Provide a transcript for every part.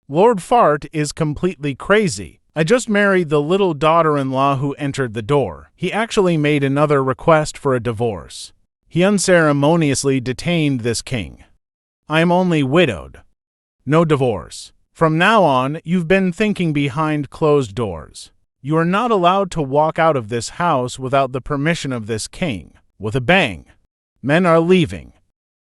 Lord Fart is completely crazy. I just married the little daughter-in-law who entered the door. He actually made another request for a divorce. He unceremoniously detained this king. I am only widowed. No divorce. From now on, you've been thinking behind closed doors. You are not allowed to walk out of this house without the permission of this king. With a bang. Men are leaving.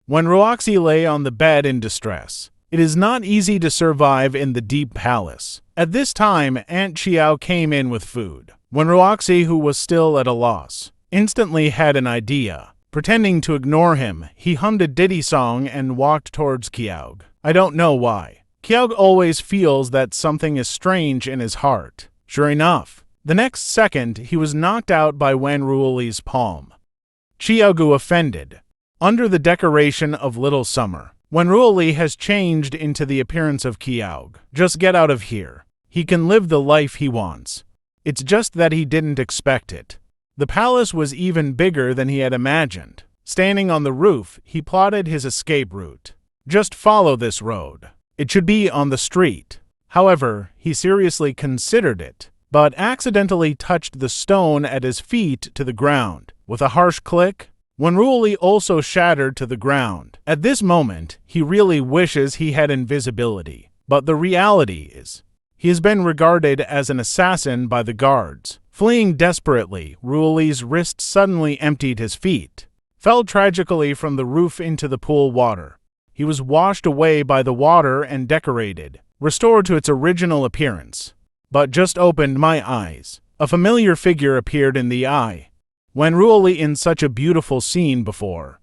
When Roxy lay on the bed in distress, it is not easy to survive in the deep palace. At this time, Aunt Xiao came in with food. When Roxy, who was still at a loss, instantly had an idea. Pretending to ignore him, he hummed a ditty song and walked towards Qiao. I don't know why. Qiao always feels that something is strange in his heart. Sure enough, the next second he was knocked out by Wen Ruoli's palm. Qiao offended. Under the decoration of Little Summer, Wen Ruoli has changed into the appearance of Qiao. Just get out of here. He can live the life he wants. It's just that he didn't expect it. The palace was even bigger than he had imagined. Standing on the roof, he plotted his escape route. Just follow this road. It should be on the street. However, he seriously considered it, but accidentally touched the stone at his feet to the ground. With a harsh click, Wen Ruoli also shattered to the ground. At this moment, he really wishes he had invisibility. But the reality is, he has been regarded as an assassin by the guards. Fleeing desperately, Ruoli's wrist suddenly emptied his feet, fell tragically from the roof into the pool water. He was washed away by the water and decorated, restored to its original appearance. But just opened my eyes. A familiar figure appeared in the eye. Wen Ruoli in such a beautiful scene before.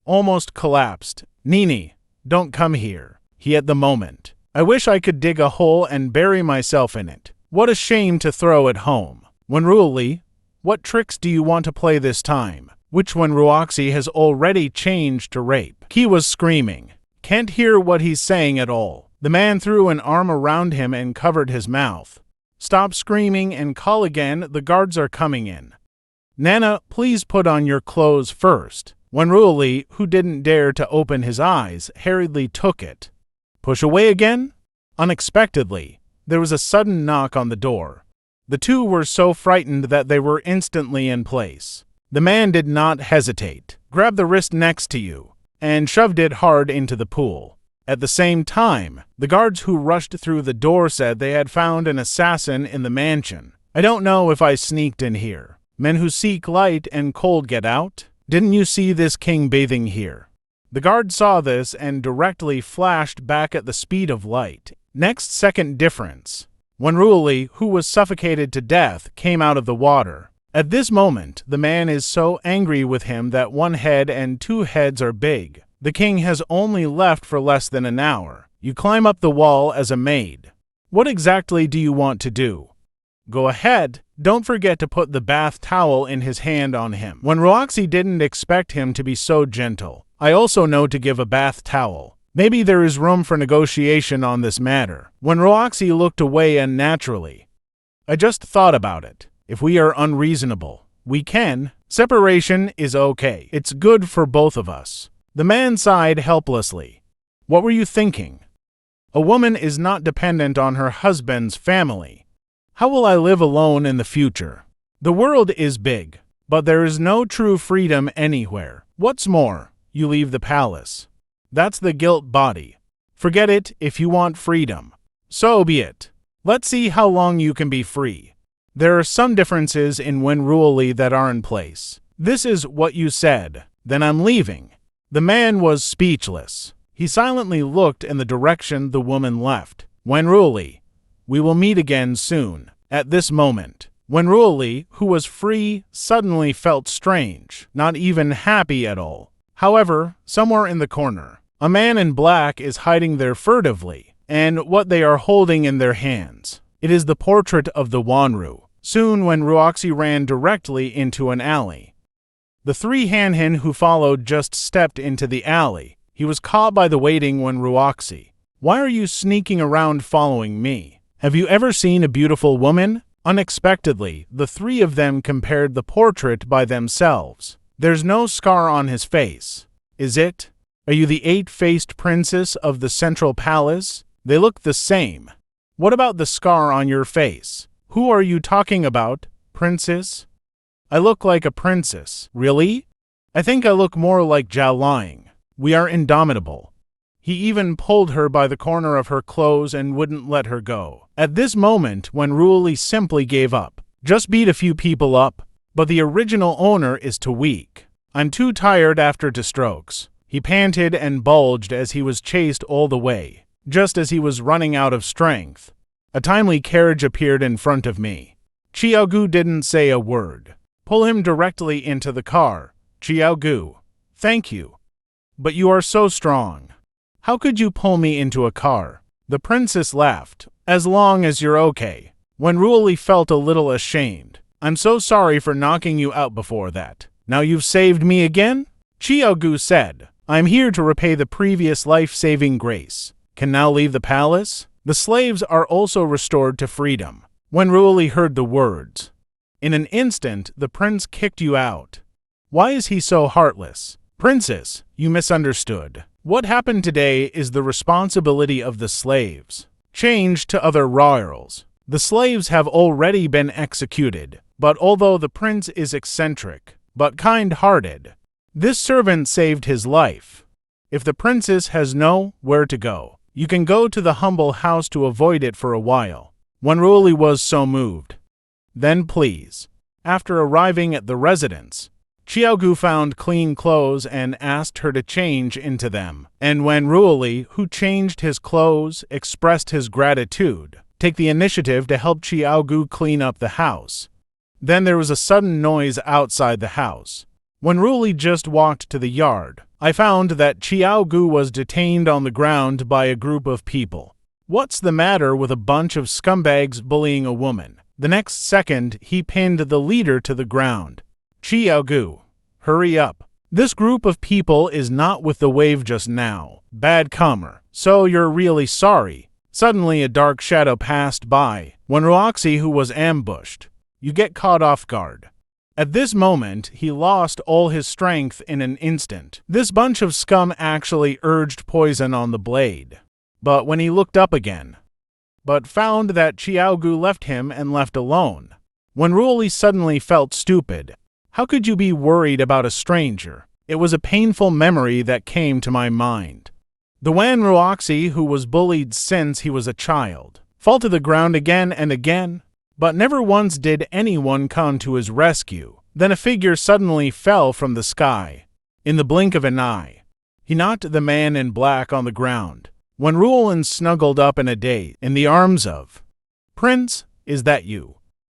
Almost collapsed. Nini, don't come here. He at the moment. I wish I could dig a hole and bury myself in it. What a shame to throw it home. Wen Ruoli, what tricks do you want to play this time? Which Wen Ruoxi has already changed to rape. He was screaming. Can't hear what he's saying at all. The man threw an arm around him and covered his mouth. Stop screaming and call again, the guards are coming in. Nana, please put on your clothes first. Wen Ruoli, who didn't dare to open his eyes, hurriedly took it. Push away again? Unexpectedly, there was a sudden knock on the door. The two were so frightened that they were instantly in place. The man did not hesitate, grabbed the wrist next to you, and shoved it hard into the pool. At the same time, the guards who rushed through the door said they had found an assassin in the mansion. I don't know if I sneaked in here. Men who seek light and cold get out? Didn't you see this king bathing here? The guard saw this and directly flashed back at the speed of light. Next second difference. Wen Ruoli, who was suffocated to death, came out of the water. At this moment, the man is so angry with him that one head and two heads are big. The king has only left for less than an hour. You climb up the wall as a maid. What exactly do you want to do? Go ahead. Don't forget to put the bath towel in his hand on him. When Roxy didn't expect him to be so gentle, I also know to give a bath towel. Maybe there is room for negotiation on this matter. When Roxy looked away unnaturally, I just thought about it. If we are unreasonable, we can. Separation is okay. It's good for both of us. The man sighed helplessly. What were you thinking? A woman is not dependent on her husband's family. How will I live alone in the future? The world is big, but there is no true freedom anywhere. What's more, you leave the palace. That's the guilt body. Forget it if you want freedom. So be it. Let's see how long you can be free. There are some differences in Wen Ruoli that are in place. This is what you said. Then I'm leaving. The man was speechless. He silently looked in the direction the woman left. Wen Ruoli, we will meet again soon. At this moment, Wen Ruoli, who was free, suddenly felt strange, not even happy at all. However, somewhere in the corner, a man in black is hiding there furtively, and what they are holding in their hands. It is the portrait of the Wanru. Soon Wen Ruoxi ran directly into an alley. The three Hanhin who followed just stepped into the alley. He was caught by the waiting Wen Ruoxi. Why are you sneaking around following me? Have you ever seen a beautiful woman? Unexpectedly, the three of them compared the portrait by themselves. There's no scar on his face. Is it? Are you the eight-faced princess of the central palace? They look the same. What about the scar on your face? Who are you talking about, princess? I look like a princess. Really? I think I look more like Zhao Ling. We are indomitable. He even pulled her by the corner of her clothes and wouldn't let her go. At this moment, when Ruoli simply gave up, just beat a few people up, but the original owner is too weak. I'm too tired after 2 strokes. He panted and bulged as he was chased all the way. Just as he was running out of strength, a timely carriage appeared in front of me. Xiaogu didn't say a word. Pull him directly into the car. Xiaogu. Thank you. But you are so strong. How could you pull me into a car? The princess laughed. As long as you're okay. When Ruoli felt a little ashamed. I'm so sorry for knocking you out before that. Now you've saved me again? Xiaogu said. I'm here to repay the previous life-saving grace. Can now leave the palace? The slaves are also restored to freedom. When Ruoli heard the words, in an instant the prince kicked you out. Why is he so heartless? Princess, you misunderstood. What happened today is the responsibility of the slaves. Change to other royals. The slaves have already been executed, but although the prince is eccentric, but kind-hearted, this servant saved his life. If the princess has nowhere to go, you can go to the humble house to avoid it for a while. When Ruoli was so moved. Then please. After arriving at the residence, Xiaogu found clean clothes and asked her to change into them. And when Ruoli, who changed his clothes, expressed his gratitude, take the initiative to help Xiaogu clean up the house. Then there was a sudden noise outside the house. When Ruoli just walked to the yard, I found that Xiaogu was detained on the ground by a group of people. What's the matter with a bunch of scumbags bullying a woman? The next second, he pinned the leader to the ground. Xiaogu, hurry up. This group of people is not with the wave just now. Bad comer. So you're really sorry. Suddenly a dark shadow passed by. When Roxy, who was ambushed, you get caught off guard. At this moment, he lost all his strength in an instant. This bunch of scum actually urged poison on the blade. But when he looked up again, but found that Xiaogu left him and left alone. When Ruoli suddenly felt stupid. How could you be worried about a stranger? It was a painful memory that came to my mind. The Wan Ruoxi, who was bullied since he was a child, fall to the ground again and again, but never once did anyone come to his rescue. Then a figure suddenly fell from the sky. In the blink of an eye, he knocked the man in black on the ground. When Ruolin snuggled up in a daze in the arms of, Prince, is that you?